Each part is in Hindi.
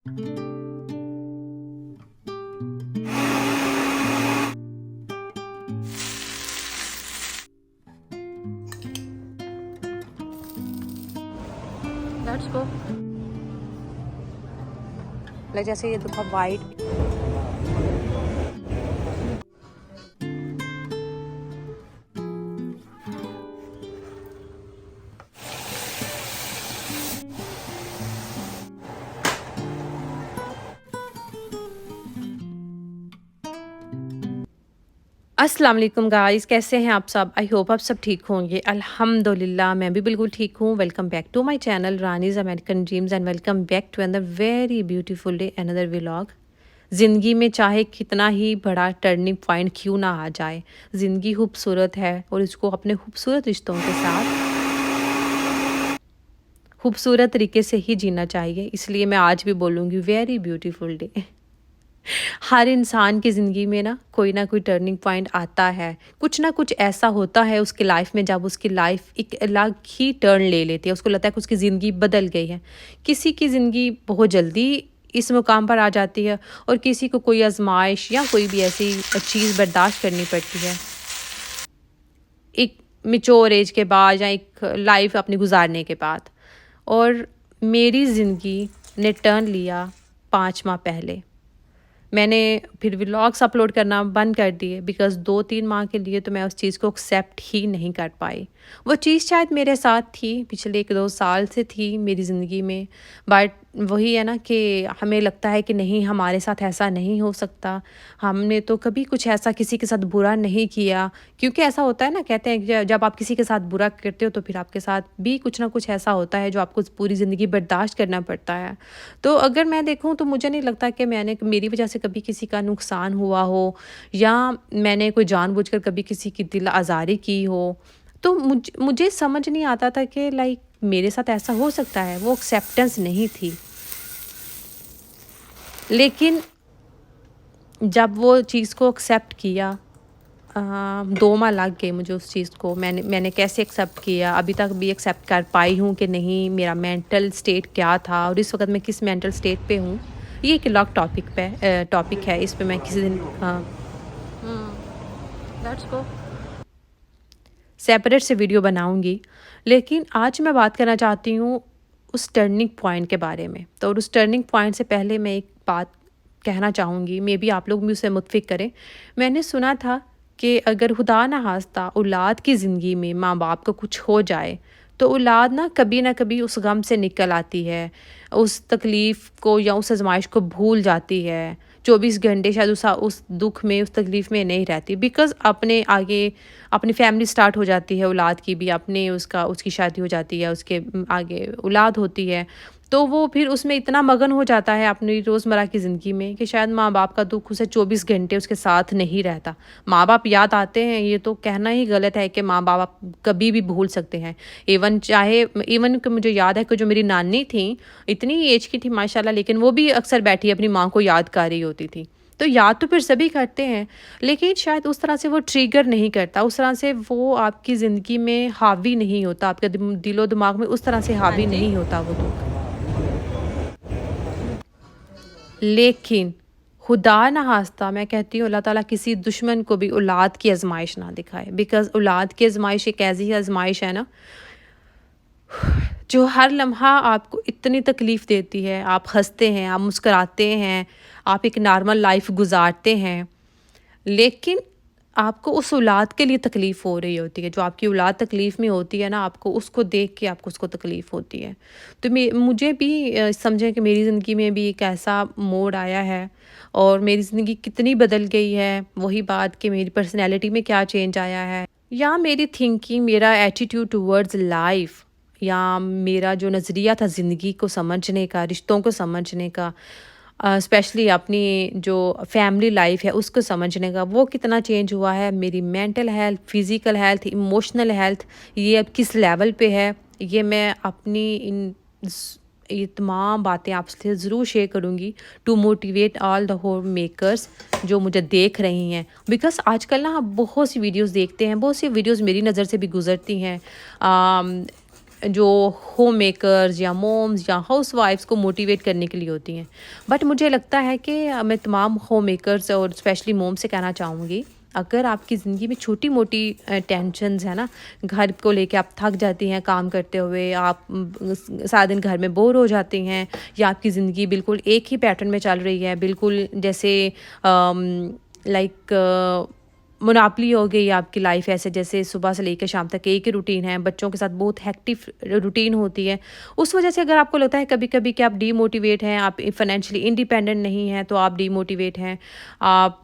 Let's go. जैसे ये देखो वाइट, अस्सलाम वालेकुम गाइस, कैसे हैं आप सब? आई होप आप सब ठीक होंगे। अल्हम्दुलिल्लाह मैं भी बिल्कुल ठीक हूँ। Welcome back to my channel Rani's American dreams and welcome back to another very beautiful day, another vlog. ज़िंदगी में चाहे कितना ही बड़ा टर्निंग पॉइंट क्यों ना आ जाए, ज़िंदगी खूबसूरत है और इसको अपने खूबसूरत रिश्तों के साथ खूबसूरत तरीके से ही जीना चाहिए। इसलिए मैं आज भी बोलूँगी वेरी ब्यूटीफुल डे। हर इंसान की ज़िंदगी में ना कोई टर्निंग पॉइंट आता है। कुछ ना कुछ ऐसा होता है उसकी लाइफ में जब उसकी लाइफ एक अलग ही टर्न ले लेती है। उसको लगता है कि उसकी ज़िंदगी बदल गई है। किसी की ज़िंदगी बहुत जल्दी इस मुकाम पर आ जाती है और किसी को कोई आज़माइश या कोई भी ऐसी चीज़ बर्दाश्त करनी पड़ती है एक मैच्योर एज के बाद या एक लाइफ अपनी गुजारने के बाद। और मेरी ज़िंदगी ने टर्न लिया 5 माह पहले। मैंने फिर व्लॉग्स अपलोड करना बंद कर दिए बिकॉज़ 2-3 माह के लिए तो मैं उस चीज़ को एक्सेप्ट ही नहीं कर पाई। वो चीज़ शायद मेरे साथ थी, पिछले 1-2 साल से थी मेरी ज़िंदगी में, बट वही है ना कि हमें लगता है कि नहीं, हमारे साथ ऐसा नहीं हो सकता। हमने तो कभी कुछ ऐसा किसी के साथ बुरा नहीं किया, क्योंकि ऐसा होता है ना, कहते हैं कि जब आप किसी के साथ बुरा करते हो तो फिर आपके साथ भी कुछ ना कुछ ऐसा होता है जो आपको पूरी ज़िंदगी बर्दाश्त करना पड़ता है। तो अगर मैं देखूँ तो मुझे नहीं लगता कि मेरी वजह से कभी किसी का नुकसान हुआ हो या मैंने कोई जानबूझकर कभी किसी की दिल आज़ारी की हो। तो मुझे समझ नहीं आता था कि लाइक मेरे साथ ऐसा हो सकता है, वो एक्सेप्टेंस नहीं थी। लेकिन जब वो चीज़ को एक्सेप्ट किया, 2 माह लग गए मुझे उस चीज़ को। मैंने कैसे एक्सेप्ट किया, अभी तक भी एक्सेप्ट कर पाई हूँ कि नहीं, मेरा मेंटल स्टेट क्या था और इस वक़्त मैं किस मेंटल स्टेट पे हूँ। ये एक अलग टॉपिक है, इस पे मैं किसी दिन लेट्स गो सेपरेट से वीडियो बनाऊँगी। लेकिन आज मैं बात करना चाहती हूँ उस टर्निंग पॉइंट के बारे में। तो और उस टर्निंग पॉइंट से पहले मैं एक बात कहना चाहूँगी, मे बी आप लोग भी उससे मुत्फ़िक करें। मैंने सुना था कि अगर खुदा ना ख़ास्ता औलाद की ज़िंदगी में माँ-बाप को कुछ हो जाए, तो औलाद ना कभी उस गम से निकल आती है, उस तकलीफ़ को या उस आज़माइश को भूल जाती है। 24 घंटे शायद उस दुःख में, उस तकलीफ़ में नहीं रहती, बिकॉज़ अपने आगे अपनी फैमिली स्टार्ट हो जाती है, औलाद की भी अपने उसकी शादी हो जाती है, उसके आगे औलाद होती है। तो वो फिर उसमें इतना मगन हो जाता है अपनी रोज़मर्रा की ज़िंदगी में कि शायद माँ-बाप का दुःख उसे 24 घंटे उसके साथ नहीं रहता। माँ-बाप याद आते हैं, ये तो कहना ही गलत है कि माँ-बाप आप कभी भी भूल सकते हैं। इवन कि मुझे याद है कि जो मेरी नानी थीं, इतनी एज की थी माशाल्लाह, लेकिन वो भी अक्सर बैठी अपनी माँ को याद कर रही होती थी। तो याद तो फिर सभी करते हैं, लेकिन शायद उस तरह से वो ट्रिगर नहीं करता, उस तरह से वो आपकी ज़िंदगी में हावी नहीं होता, आपके दिलो-दिमाग में उस तरह से हाँ हावी जी। नहीं होता वो दुःख। लेकिन खुदा ना ख़ास्ता मैं कहती हूँ अल्लाह ताला किसी दुश्मन को भी औलाद की आज़माइश ना दिखाए, बिकॉज़ औलाद की आज़माइश एक ऐसी आज़माइश है ना, जो हर लम्हा आपको इतनी तकलीफ़ देती है। आप हँसते हैं, आप मुस्कुराते हैं, आप एक नॉर्मल लाइफ़ गुज़ारते हैं, लेकिन आपको उस औलाद के लिए तकलीफ़ हो रही होती है। जो आपकी औलाद तकलीफ़ में होती है ना, आपको उसको देख के आपको उसको तकलीफ़ होती है। तो मुझे भी समझें कि मेरी ज़िंदगी में भी एक ऐसा मोड़ आया है और मेरी ज़िंदगी कितनी बदल गई है। वही बात कि मेरी पर्सनैलिटी में क्या चेंज आया है, या मेरी थिंकिंग, मेरा एटीट्यूड टुवर्ड्स लाइफ़, या मेरा जो नज़रिया था ज़िंदगी को समझने का, रिश्तों को समझने का, स्पेशली अपनी जो फैमिली लाइफ है उसको समझने का, वो कितना चेंज हुआ है। मेरी mental health, physical health, emotional health, ये अब किस लेवल पे है, ये मैं अपनी ये तमाम बातें आपसे ज़रूर शेयर करूँगी to motivate all the home makers जो मुझे देख रही हैं। बिकॉज़ आजकल ना आप बहुत सी वीडियोस देखते हैं, बहुत सी वीडियोस मेरी नज़र से भी गुज़रती हैं। जो होम मेकर्स या मॉम्स या हाउस वाइफ्स को मोटिवेट करने के लिए होती हैं। बट मुझे लगता है कि मैं तमाम होम मेकर्स और स्पेशली मॉम से कहना चाहूँगी, अगर आपकी ज़िंदगी में छोटी मोटी टेंशन्स है ना, घर को लेके आप थक जाती हैं काम करते हुए, आप सारा दिन घर में बोर हो जाती हैं, या आपकी ज़िंदगी बिल्कुल एक ही पैटर्न में चल रही है, बिल्कुल जैसे लाइक मोनोपोली हो गई आपकी लाइफ, ऐसे जैसे सुबह से लेकर शाम तक एक ही रूटीन है, बच्चों के साथ बहुत हेक्टिक रूटीन होती है। उस वजह से अगर आपको लगता है कभी कभी कि आप डीमोटिवेट हैं, आप फाइनेंशियली इंडिपेंडेंट नहीं हैं, तो आप डीमोटिवेट हैं, आप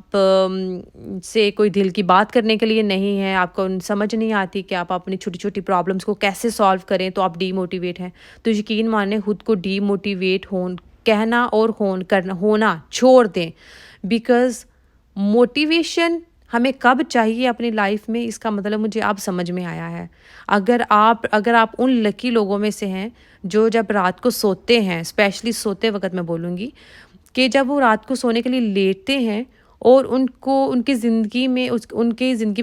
से कोई दिल की बात करने के लिए नहीं है, आपको समझ नहीं आती कि आप अपनी छोटी छोटी प्रॉब्लम्स को कैसे सॉल्व करें, तो आप डीमोटिवेट हैं, तो यकीन माने खुद को डीमोटिवेट कहना और होना छोड़ दें। बिकॉज मोटिवेशन हमें कब चाहिए अपनी लाइफ में, इसका मतलब मुझे अब समझ में आया है। अगर आप उन लकी लोगों में से हैं जो जब रात को सोते हैं, स्पेशली सोते वक्त मैं बोलूँगी, कि जब वो रात को सोने के लिए लेटते हैं और उनको उनकी ज़िंदगी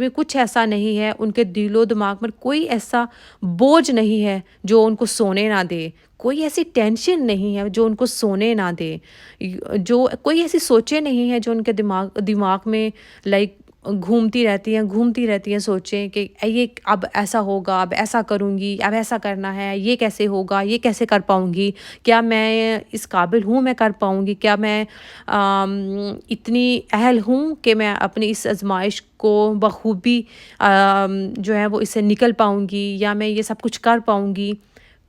में कुछ ऐसा नहीं है, उनके दिलो दिमाग में कोई ऐसा बोझ नहीं है जो उनको सोने ना दे, कोई ऐसी टेंशन नहीं है जो उनको सोने ना दे, जो कोई ऐसी सोचें नहीं है जो उनके दिमाग में लाइक घूमती रहती हैं सोचें कि ये अब ऐसा होगा, अब ऐसा करूँगी, अब ऐसा करना है, ये कैसे होगा, ये कैसे कर पाऊँगी, क्या मैं इस काबिल हूँ, मैं कर पाऊँगी, क्या मैं इतनी अहल हूँ कि मैं अपनी इस आजमाइश को बखूबी जो है वो इससे निकल पाऊँगी, या मैं ये सब कुछ कर पाऊँगी।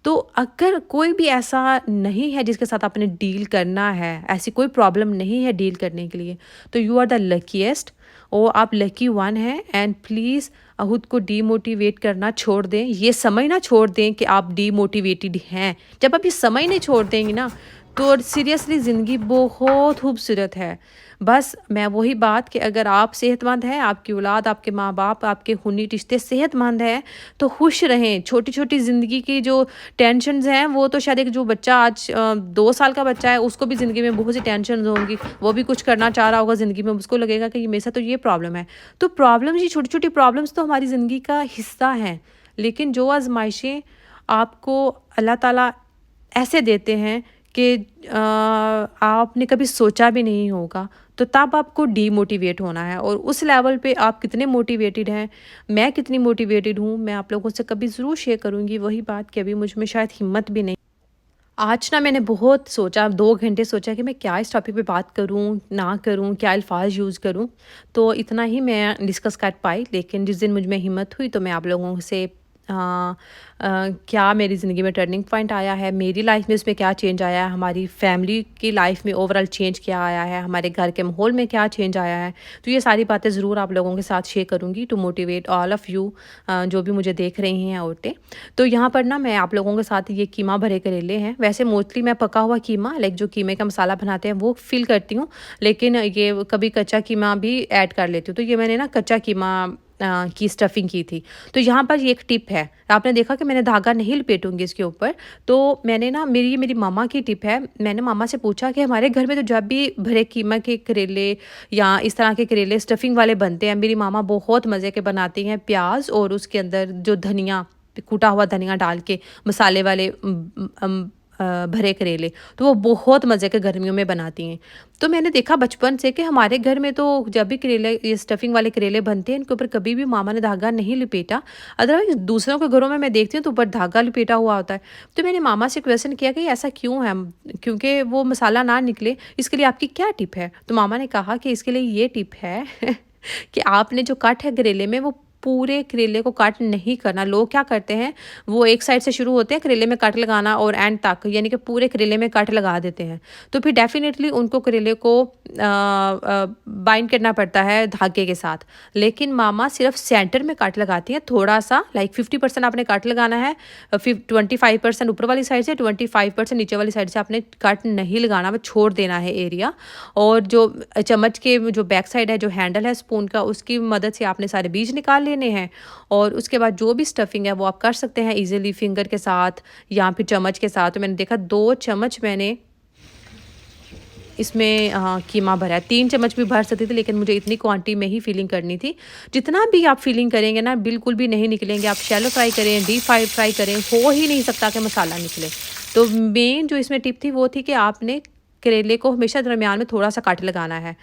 तो अगर कोई भी ऐसा नहीं है जिसके साथ आपने डील करना है, ऐसी कोई प्रॉब्लम नहीं है डील करने के लिए, तो यू आर द लकीएस्ट, और आप लकी वन हैं। एंड प्लीज़ खुद को डीमोटिवेट करना छोड़ दें, ये समझना छोड़ दें कि आप डीमोटिवेटेड हैं। जब आप ये समझ नहीं छोड़ देंगे ना, तो सीरियसली ज़िंदगी बहुत खूबसूरत है। बस मैं वही बात कि अगर आप सेहतमंद हैं, आपकी औलाद, आपके माँ बाप, आपके खूनी रिश्ते सेहतमंद हैं, तो खुश रहें। छोटी छोटी ज़िंदगी की जो टेंशन्स हैं, वो तो शायद एक जो बच्चा आज 2 साल का बच्चा है, उसको भी ज़िंदगी में बहुत सी टेंशन्स होंगी, वो भी कुछ करना चाह रहा होगा ज़िंदगी में, उसको लगेगा कि मेरे साथ तो ये प्रॉब्लम है। तो प्रॉब्लम्स, ये छोटी छोटी प्रॉब्लम्स तो हमारी ज़िंदगी का हिस्सा हैं, लेकिन जो आजमाइशें आपको अल्लाह ताला ऐसे देते हैं कि आपने कभी सोचा भी नहीं होगा, तो तब आपको डीमोटिवेट होना है। और उस लेवल पे आप कितने मोटिवेटेड हैं, मैं कितनी मोटिवेटेड हूँ, मैं आप लोगों से कभी ज़रूर शेयर करूँगी। वही बात कि अभी मुझ में शायद हिम्मत भी नहीं। आज ना मैंने बहुत सोचा, 2 घंटे सोचा कि मैं क्या इस टॉपिक पे बात करूँ, ना करूँ, क्या अल्फ़ाज़ यूज़ करूँ, तो इतना ही मैं डिस्कस कर पाई। लेकिन जिस दिन मुझ में हिम्मत हुई, तो मैं आप लोगों से क्या मेरी ज़िंदगी में टर्निंग पॉइंट आया है, मेरी लाइफ में उसमें क्या चेंज आया है, हमारी फैमिली की लाइफ में ओवरऑल चेंज क्या आया है, हमारे घर के माहौल में क्या चेंज आया है, तो ये सारी बातें ज़रूर आप लोगों के साथ शेयर करूँगी to motivate all of you, जो भी मुझे देख रही हैं औरतें। तो यहाँ पर ना मैं आप लोगों के साथ ये कीमा भरे करेले हैं। वैसे मोस्टली मैं पका हुआ कीमा, लाइक जो कीमे का मसाला बनाते हैं, वो फ़िल करती हूँ, लेकिन ये कभी कच्चा कीमा भी ऐड कर लेती हूँ। तो ये मैंने ना कच्चा कीमा की स्टफिंग की थी। तो यहाँ पर ये एक टिप है, आपने देखा कि मैंने धागा नहीं लपेटूंगी इसके ऊपर, तो मैंने ना मेरी मामा की टिप है। मैंने मामा से पूछा कि हमारे घर में तो जब भी भरे कीमा के करेले या इस तरह के करेले स्टफिंग वाले बनते हैं, मेरी मामा बहुत मज़े के बनाती हैं, प्याज और उसके अंदर जो धनिया, कूटा हुआ धनिया डाल के मसाले वाले भरे करेले, तो वो बहुत मज़े के गर्मियों में बनाती हैं। तो मैंने देखा बचपन से कि हमारे घर में तो जब भी करेले, ये स्टफिंग वाले करेले बनते हैं, इनके ऊपर कभी भी मामा ने धागा नहीं लपेटा। अदरवाइज दूसरों के घरों में मैं देखती हूँ तो ऊपर धागा लपेटा हुआ होता है। तो मैंने मामा से क्वेश्चन किया कि ऐसा क्यों है, क्योंकि वो मसाला ना निकले, इसके लिए आपकी क्या टिप है? तो मामा ने कहा कि इसके लिए ये टिप है कि आपने जो कट है करेले में, वो पूरे करेले को कट नहीं करना। लोग क्या करते हैं, वो एक साइड से शुरू होते हैं करेले में कट लगाना और एंड तक, यानी कि पूरे करेले में कट लगा देते हैं, तो फिर डेफिनेटली उनको करेले को बाइंड करना पड़ता है धागे के साथ। लेकिन मामा सिर्फ सेंटर में कट लगाती हैं, थोड़ा सा, लाइक 50% आपने कट लगाना है, 25% ऊपर वाली साइड से, 25% नीचे वाली साइड से आपने कट नहीं लगाना, वो छोड़ देना है एरिया। और जो चम्मच के जो बैक साइड है, जो हैंडल है स्पून का, उसकी मदद से आपने सारे बीज निकाल लेने हैं। और उसके बाद जो भी स्टफिंग है वो आप कर सकते हैं इजीली फिंगर के साथ या फिर चम्मच के साथ। तो मैंने देखा 2 चम्मच मैंने इसमें कीमा भरा है। 3 चम्मच भी भर सकती थी, लेकिन मुझे इतनी क्वांटिटी में ही फिलिंग करनी थी। जितना भी आप फिलिंग करेंगे ना, बिल्कुल भी नहीं निकलेंगे। आप शैलो फ्राई करें, डीप फ्राई करें, हो ही नहीं सकता कि मसाला निकले। तो मेन जो इसमें टिप थी वो थी कि आपने करेले को हमेशा दरमियान में थोड़ा-सा काट लगाना है।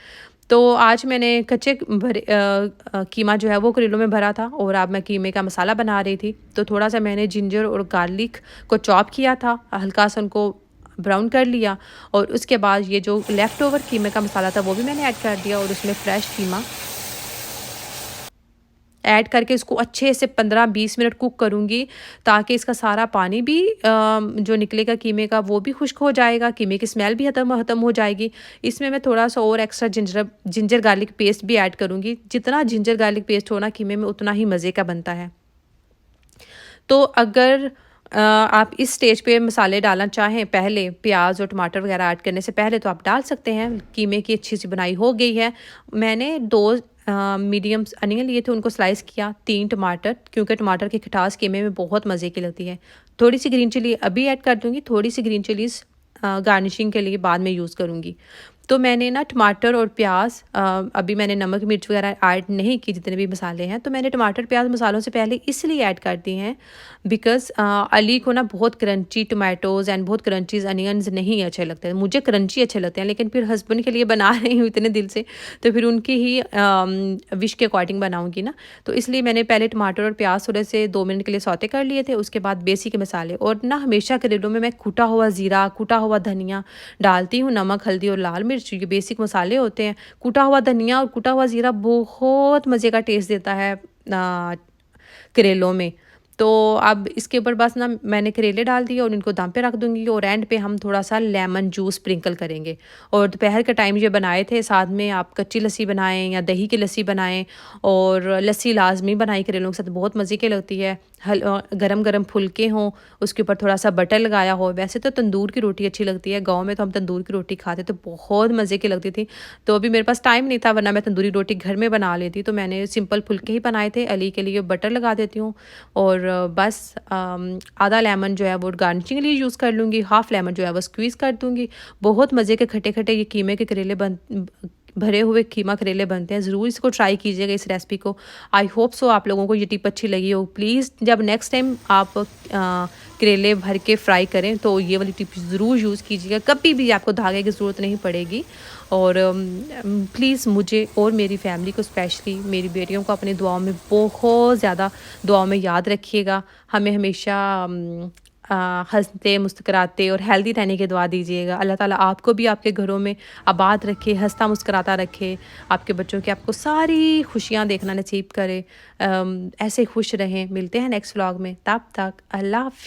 तो आज मैंने कच्चे कीमा जो है वो करेलों में भरा था, और अब मैं कीमे का मसाला बना रही थी। तो थोड़ा-सा मैंने जिंजर और गार्लिक को चॉप किया था, हल्का-सा उनको ब्राउन कर लिया, और उसके बाद ये जो लेफ़्ट ओवर कीमे का मसाला था वो भी मैंने ऐड कर दिया, और उसमें फ्रेश कीमा ऐड करके इसको अच्छे से 15-20 मिनट कुक करूँगी, ताकि इसका सारा पानी भी जो निकलेगा कीमे का वो भी खुश्क हो जाएगा, कीमे की स्मेल भी ख़त्म हो जाएगी। इसमें मैं थोड़ा-सा और एक्स्ट्रा जिंजर गार्लिक पेस्ट भी ऐड करूँगी। जितना जिंजर गार्लिक पेस्ट हो ना कीमे में, उतना ही मज़े का बनता है। तो अगर आप इस स्टेज पे मसाले डालना चाहें, पहले प्याज और टमाटर वगैरह ऐड करने से पहले, तो आप डाल सकते हैं। कीमे की अच्छी सी बनाई हो गई है। मैंने 2 मीडियम अनियन लिए थे, उनको स्लाइस किया। 3 टमाटर, क्योंकि टमाटर की खटास कीमे में बहुत मज़े की लगती है। थोड़ी सी ग्रीन चिली अभी ऐड कर दूँगी, थोड़ी सी ग्रीन चिलीज़ गार्निशिंग के लिए बाद में यूज़ करूँगी। तो मैंने ना टमाटर और प्याज, अभी मैंने नमक मिर्च वगैरह ऐड नहीं की, जितने भी मसाले हैं। तो मैंने टमाटर प्याज मसालों से पहले इसलिए ऐड कर दिए हैं बिकॉज़ अली को ना बहुत क्रंची टोमेटोज़ एंड बहुत क्रंचीज अनियंस नहीं अच्छे लगते हैं। मुझे क्रंची अच्छे लगते हैं, लेकिन फिर हस्बैंड के लिए बना रही हूँ इतने दिल से, तो फिर उनकी ही विश के अकॉर्डिंग बनाऊँगी ना। तो इसलिए मैंने पहले टमाटर और प्याज थोड़े से 2 मिनट के लिए सौते कर लिए थे। उसके बाद बेसिक मसाले, और ना हमेशा करेलों में मैं कुटा हुआ ज़ीरा, कुटा हुआ धनिया डालती हूँ, नमक, हल्दी और लाल मिर्च, ये बेसिक मसाले होते हैं। कुटा हुआ धनिया और कुटा हुआ ज़ीरा बहुत मज़े का टेस्ट देता है करेलों में। तो अब इसके ऊपर बस ना मैंने करेले डाल दिए और इनको दम पे रख दूँगी, और एंड पे हम थोड़ा-सा लेमन जूस स्प्रिंकल करेंगे। और दोपहर के टाइम ये बनाए थे, साथ में आप कच्ची लस्सी बनाएँ या दही की लस्सी बनाएँ, और लस्सी लाज़मी बनाई करेलों के साथ, बहुत मज़े की लगती है। गरम-गरम फुलके हों, उसके ऊपर थोड़ा-सा बटर लगाया हो। वैसे तो तंदूर की रोटी अच्छी लगती है, गाँव में तो हम तंदूर की रोटी खाते तो बहुत मज़े की लगती थी। तो अभी मेरे पास टाइम नहीं था, वरना मैं तंदूरी रोटी घर में बना लेती। तो मैंने सिंपल फुलके ही बनाए थे। अली के लिए बटर लगा देती हूँ, और बस आधा लेमन जो है वो गार्निशिंग के लिए यूज़ कर लूँगी, हाफ़ लेमन जो है वो स्क्वीज़ कर दूँगी। बहुत मज़े के खट्टे-खट्टे ये कीमे के करेले भरे हुए कीमा करेले बनते हैं। ज़रूर इसको ट्राई कीजिएगा, इस रेसिपी को। आई होप सो आप लोगों को ये टिप अच्छी लगी हो। प्लीज़ जब नेक्स्ट टाइम आप करेले भर के फ्राई करें, तो ये वाली टिप ज़रूर यूज़ कीजिएगा। कभी भी आपको धागे की ज़रूरत नहीं पड़ेगी। और प्लीज़ मुझे और मेरी फैमिली को, स्पेशली मेरी बेटियों को, अपनी दुआओं में बहुत ज़्यादा दुआओं में याद रखिएगा। हमें हमेशा हँसते मुस्कुराते और हेल्दी रहने की दुआ दीजिएगा। अल्लाह ताला आपको भी आपके घरों में आबाद रखे, हँसता मुस्कुराता रखे, आपके बच्चों की आपको सारी खुशियाँ देखना नसीब करे। ऐसे खुश रहें। मिलते हैं नेक्स्ट व्लॉग में, तब तक अल्लाह हाफ़िज़।